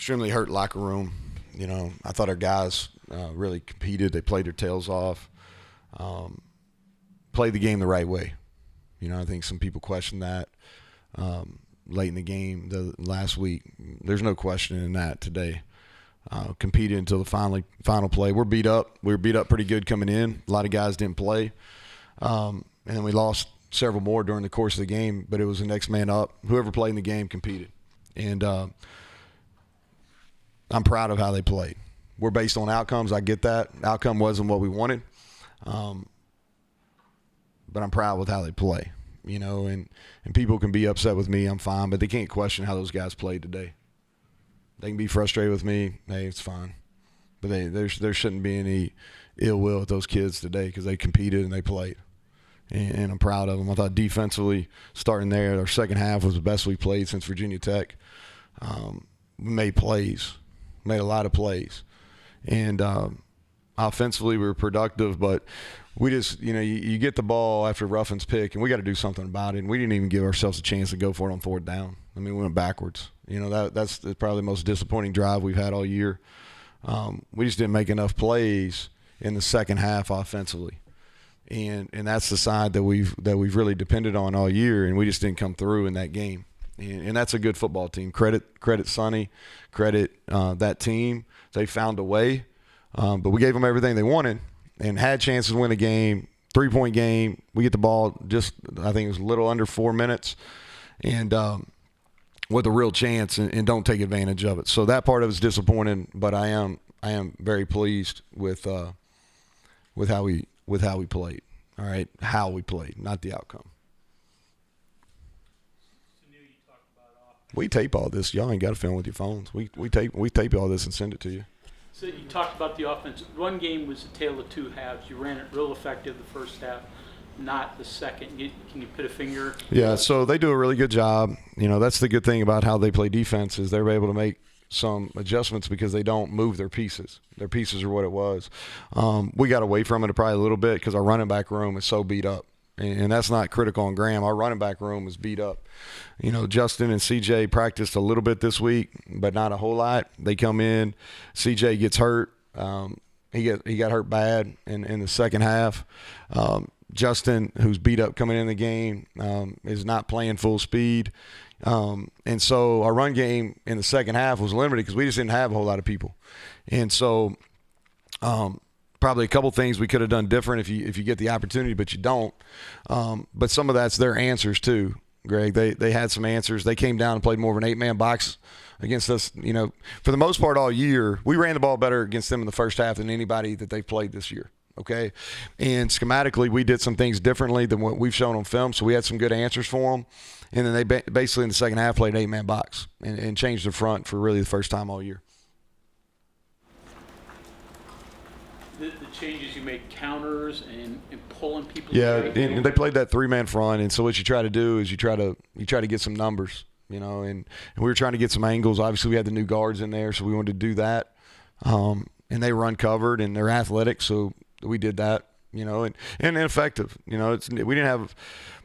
extremely hurt locker room. I thought our guys really competed. They played their tails off, played the game the right way. I think some people question that late in the game last week. There's no question in that today. Competed until the final play. We're beat up. We were beat up pretty good coming in. A lot of guys didn't play. And then we lost several more during the course of the game, but it was the next man up. Whoever played in the game competed. And I'm proud of how they played. We're based on outcomes. I get that. Outcome wasn't what we wanted. But I'm proud with how they play. And people can be upset with me. I'm fine, but they can't question how those guys played today. They can be frustrated with me. Hey, it's fine. But there shouldn't be any ill will with those kids today because they competed and they played. And I'm proud of them. I thought defensively, starting there, our second half was the best we played since Virginia Tech. We made plays, made a lot of plays. And offensively, we were productive, but we just, you get the ball after Ruffin's pick, and we got to do something about it. And we didn't even give ourselves a chance to go for it on fourth down. We went backwards. That's probably the most disappointing drive we've had all year. We just didn't make enough plays in the second half offensively. And that's the side that we've really depended on all year, and we just didn't come through in that game. And that's a good football team. Credit Sonny, credit that team. They found a way, but we gave them everything they wanted and had chances to win the game. 3-point game. We get the ball just, I think it was a little under 4 minutes, and with a real chance, and don't take advantage of it. So that part of it is disappointing, but I am very pleased with how we played. All right, how we played, not the outcome. We tape all this. Y'all ain't got to film with your phones. We tape all this and send it to you. So you talked about the offense. One game was a tale of two halves. You ran it real effective the first half, not the second. Can you put a finger? Yeah, so they do a really good job. That's the good thing about how they play defense is they're able to make some adjustments because they don't move their pieces. Their pieces are what it was. We got away from it probably a little bit because our running back room is so beat up. And that's not critical on Graham. Our running back room is beat up. Justin and CJ practiced a little bit this week, but not a whole lot. They come in. CJ gets hurt. He got hurt bad in the second half. Justin, who's beat up coming in the game, is not playing full speed. And so our run game in the second half was limited because we just didn't have a whole lot of people. And so probably a couple things we could have done different if you get the opportunity, but you don't. But some of that's their answers too, Greg. They had some answers. They came down and played more of an 8-man box against us. For the most part all year, we ran the ball better against them in the first half than anybody that they've played this year. Okay, and schematically we did some things differently than what we've shown on film, so we had some good answers for them. And then they basically in the second half played an 8-man box and changed the front for really the first time all year. The changes you made, counters and pulling people. Yeah, and they played that 3-man front, and so what you try to do is you try to get some numbers, and we were trying to get some angles. Obviously, we had the new guards in there, so we wanted to do that. And they run covered and they're athletic, so we did that, and effective.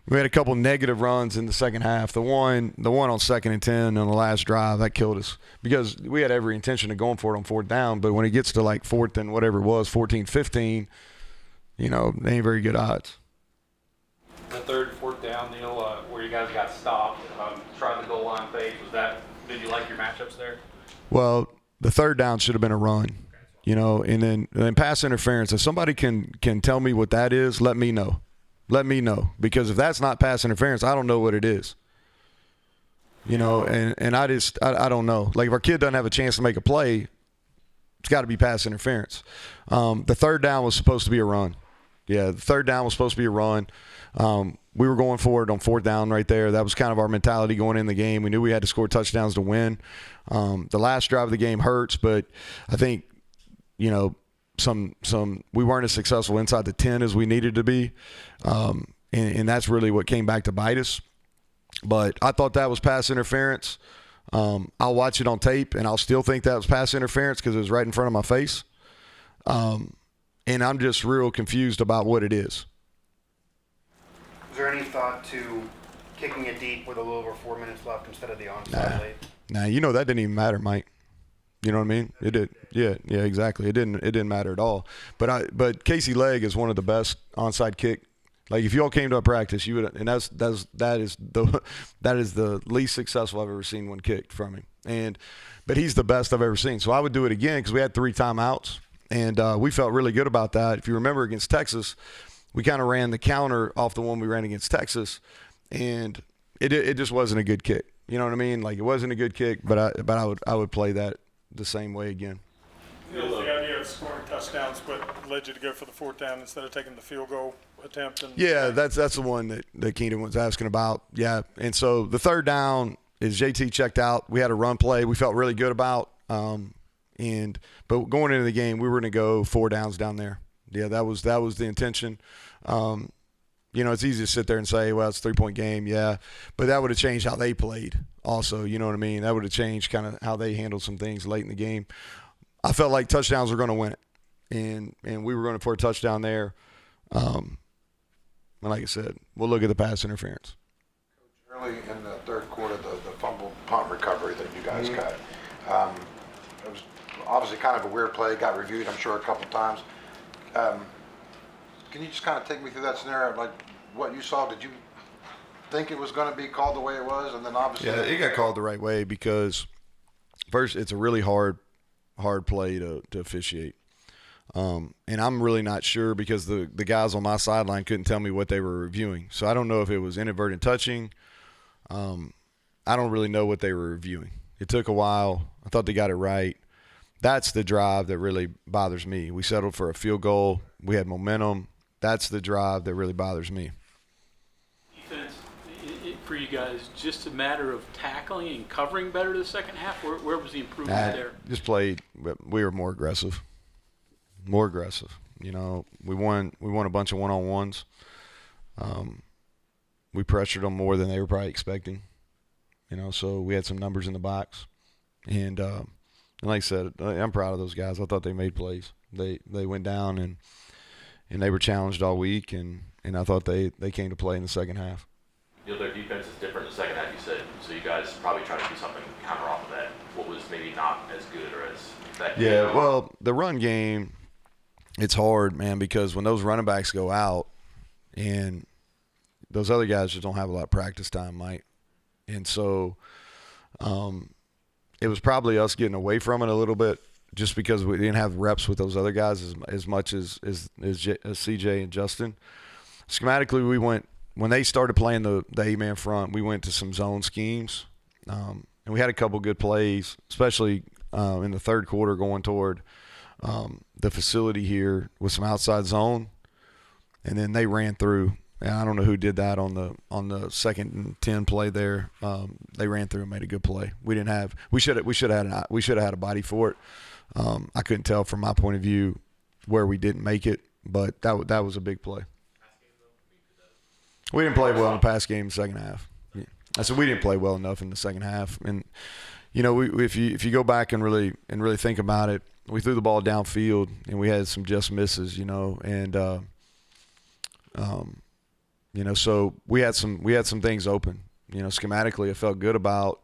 We had a couple negative runs in the second half. The one on 2nd and 10 on the last drive, that killed us because we had every intention of going for it on fourth down. But when it gets to like fourth and whatever it was, 14, 15, they ain't very good odds. The third and fourth down, Neal, where you guys got stopped, trying the goal line fade, did you like your matchups there? Well, the third down should have been a run, and then pass interference. If somebody can tell me what that is, let me know. Let me know, because if that's not pass interference, I don't know what it is. And I don't know. Like if our kid doesn't have a chance to make a play, it's got to be pass interference. The third down was supposed to be a run. Yeah, the third down was supposed to be a run. We were going for it on fourth down right there. That was kind of our mentality going in the game. We knew we had to score touchdowns to win. The last drive of the game hurts, but I think, we weren't as successful inside the 10 as we needed to be, and that's really what came back to bite us. But I thought that was pass interference. I'll watch it on tape, and I'll still think that was pass interference because it was right in front of my face. And I'm just real confused about what it is. Was there any thought to kicking it deep with a little over 4 minutes left instead of the onside late? Nah, that didn't even matter, Mike. You know what I mean? It did. Yeah, exactly. It didn't matter at all. But Casey Legg is one of the best onside kick. Like if you all came to a practice, you would, and that is the least successful I've ever seen one kicked from him. But he's the best I've ever seen. So I would do it again because we had 3 timeouts, and we felt really good about that. If you remember against Texas, we kind of ran the counter off the one we ran against Texas, and it just wasn't a good kick. You know what I mean? Like it wasn't a good kick, but I would play that the same way again. The idea of scoring touchdowns, but led you to go for the 4th down instead of taking the field goal attempt. Yeah, that's the one that Keenan was asking about. Yeah, and so the 3rd down is JT checked out. We had a run play we felt really good about, but going into the game we were going to go 4 downs down there. Yeah, that was the intention. It's easy to sit there and say, well, it's a 3-point game, yeah, but that would have changed how they played also. You know what I mean? That would have changed kind of how they handled some things late in the game. I felt like touchdowns were going to win it, and we were going for a touchdown there. And like I said, we'll look at the pass interference. Early in the 3rd quarter, the fumble punt recovery that you guys got, it was obviously kind of a weird play, got reviewed, I'm sure, a couple times. Can you just kind of take me through that scenario, like what you saw? Did you think it was going to be called the way it was? And then obviously... Yeah, it got called the right way because, first, it's a really hard play to officiate. And I'm really not sure because the guys on my sideline couldn't tell me what they were reviewing. So I don't know if it was inadvertent touching. I don't really know what they were reviewing. It took a while. I thought they got it right. That's the drive that really bothers me. We settled for a field goal. We had momentum. That's the drive that really bothers me. Defense, for you guys, just a matter of tackling and covering better the second half? Where was the improvement there? Just played. We were more aggressive. More aggressive. We won a bunch of one-on-ones. We pressured them more than they were probably expecting. So we had some numbers in the box. And like I said, I'm proud of those guys. I thought they made plays. They went down and they were challenged all week, and I thought they came to play in the second half. Their defense is different in the second half, you said, so you guys probably try to do something counter off of that. What was maybe not as good or as effective? Yeah, well, the run game, it's hard, man, because when those running backs go out and those other guys just don't have a lot of practice time, Mike. And so it was probably us getting away from it a little bit just because we didn't have reps with those other guys as much as CJ and Justin. Schematically, we went – when they started playing the 8-man front, we went to some zone schemes. And we had a couple good plays, especially in the 3rd quarter going toward the facility here with some outside zone. And then they ran through. And I don't know who did that on the 2nd and 10 play there. They ran through and made a good play. We should have had a body for it. I couldn't tell from my point of view where we didn't make it, but that was a big play. We didn't play well in the pass game in the second half. I said we didn't play well enough in the second half. And if you go back and really think about it, we threw the ball downfield and we had some just misses, and so we had some things open. Schematically, it felt good about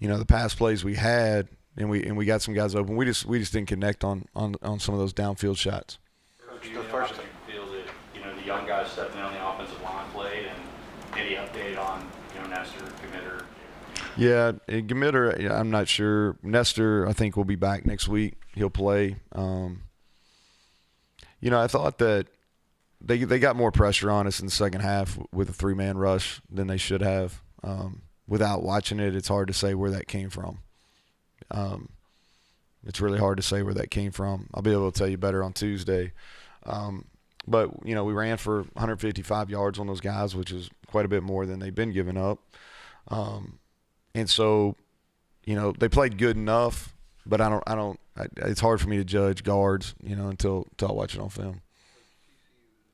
the pass plays we had, and we got some guys open. We just didn't connect on some of those downfield shots. Coach, the first time you feel that the young guys stepping in on the offensive line played, and any update on Nestor, Gamitter? Yeah, Gamitter, I'm not sure. Nestor, I think will be back next week. He'll play. I thought that they got more pressure on us in the second half with a 3-man rush than they should have. Without watching it, it's hard to say where that came from. It's really hard to say where that came from. I'll be able to tell you better on Tuesday. But, we ran for 155 yards on those guys, which is quite a bit more than they've been giving up. And so, they played good enough, but it's hard for me to judge guards, until I watch it on film.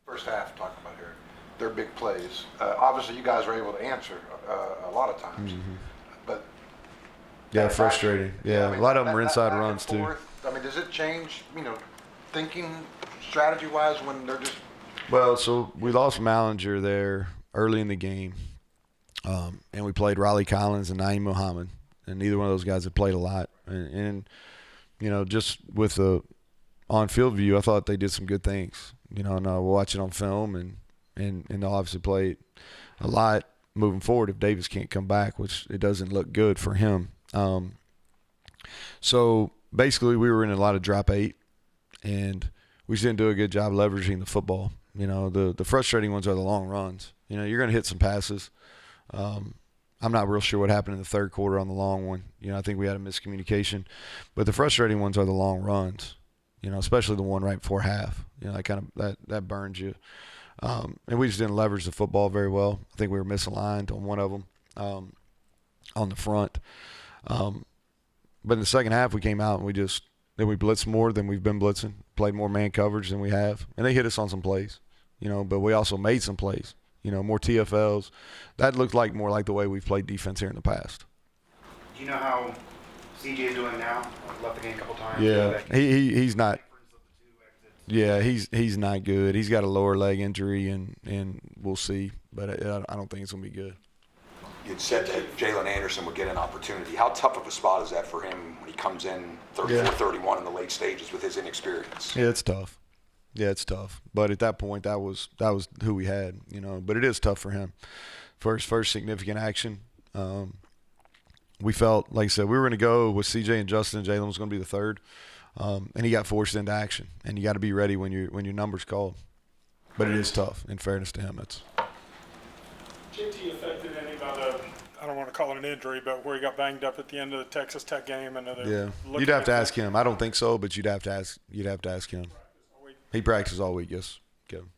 First half, talking about here, their big plays. Obviously, you guys were able to answer a lot of times, but yeah, frustrating. Yeah, a lot of them are inside runs too. I mean, does it change, thinking strategy-wise when they're just? Well, so we lost Mallinger there early in the game, and we played Riley Collins and Naeem Muhammad, and neither one of those guys had played a lot, and just with the on-field view, I thought they did some good things. And we'll watch it on film, and they'll obviously play a lot moving forward if Davis can't come back, which it doesn't look good for him. So basically we were in a lot of drop 8, and we just didn't do a good job leveraging the football. The frustrating ones are the long runs. You're going to hit some passes. I'm not real sure what happened in the third quarter on the long one. I think we had a miscommunication. But the frustrating ones are the long runs, especially the one right before half. That burns you. And we just didn't leverage the football very well. I think we were misaligned on one of them on the front. But in the second half, we came out and we blitzed more than we've been blitzing, played more man coverage than we have. And they hit us on some plays, but we also made some plays, more TFLs. That looked more like the way we've played defense here in the past. Do you know how CJ is doing now? Left the game a couple times. Yeah, he's not. Yeah, he's not good. He's got a lower leg injury, and we'll see. But I don't think it's going to be good. You'd said that Jalen Anderson would get an opportunity. How tough of a spot is that for him when he comes in 34-31 in the late stages with his inexperience? Yeah, it's tough. But at that point, that was who we had, But it is tough for him. For his first significant action, we felt, like I said, we were going to go with CJ and Justin, and Jalen was going to be the third. And he got forced into action. And you got to be ready when your number's called. But it is tough, in fairness to him. That's JT affected any about I don't want to call it an injury, but where he got banged up at the end of the Texas Tech game. You'd have to ask him. I don't think so, but you'd have to ask him. He practices all week, yes. Kevin.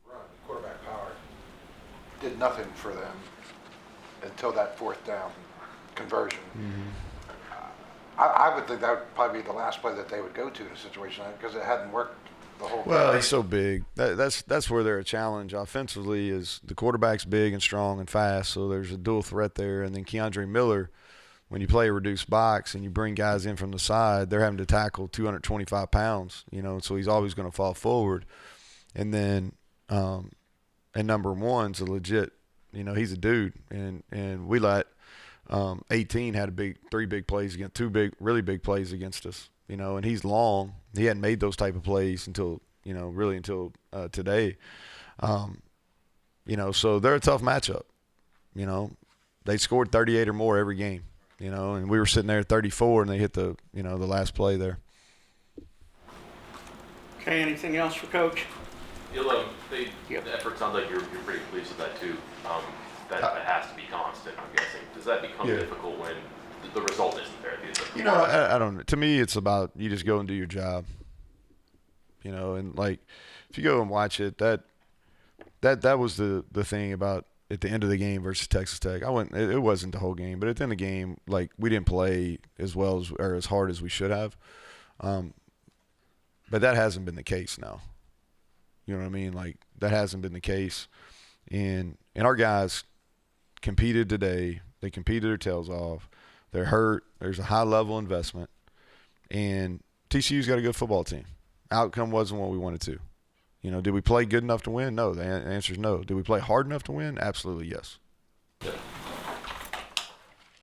Their quarterback power did nothing for them until that fourth down conversion. Mm-hmm. I would think that would probably be the last play that they would go to in a situation like that because it hadn't worked the whole time. Well, he's so big. That's where they're a challenge offensively is the quarterback's big and strong and fast, so there's a dual threat there. And then Keandre Miller, when you play a reduced box and you bring guys in from the side, they're having to tackle 225 pounds, so he's always going to fall forward. And then and number one's a legit, he's a dude. And we let 18 had three big plays against really big plays against us, and he's long. He hadn't made those type of plays until today. So they're a tough matchup. They scored 38 or more every game, and we were sitting there at 34 and they hit the last play there. Okay, anything else for Coach? The effort sounds like you're pretty pleased with that too. That has to be constant, I'm guessing. Does that become difficult when the result isn't there? I don't know. To me, it's about you just go and do your job. And if you go and watch it, that was the thing about at the end of the game versus Texas Tech. It wasn't the whole game, but at the end of the game, we didn't play as well or as hard as we should have. But that hasn't been the case now. You know what I mean? That hasn't been the case. And our guys competed today. They competed their tails off. They're hurt. There's a high-level investment. And TCU's got a good football team. Outcome wasn't what we wanted to. Did we play good enough to win? No. The answer is no. Did we play hard enough to win? Absolutely yes.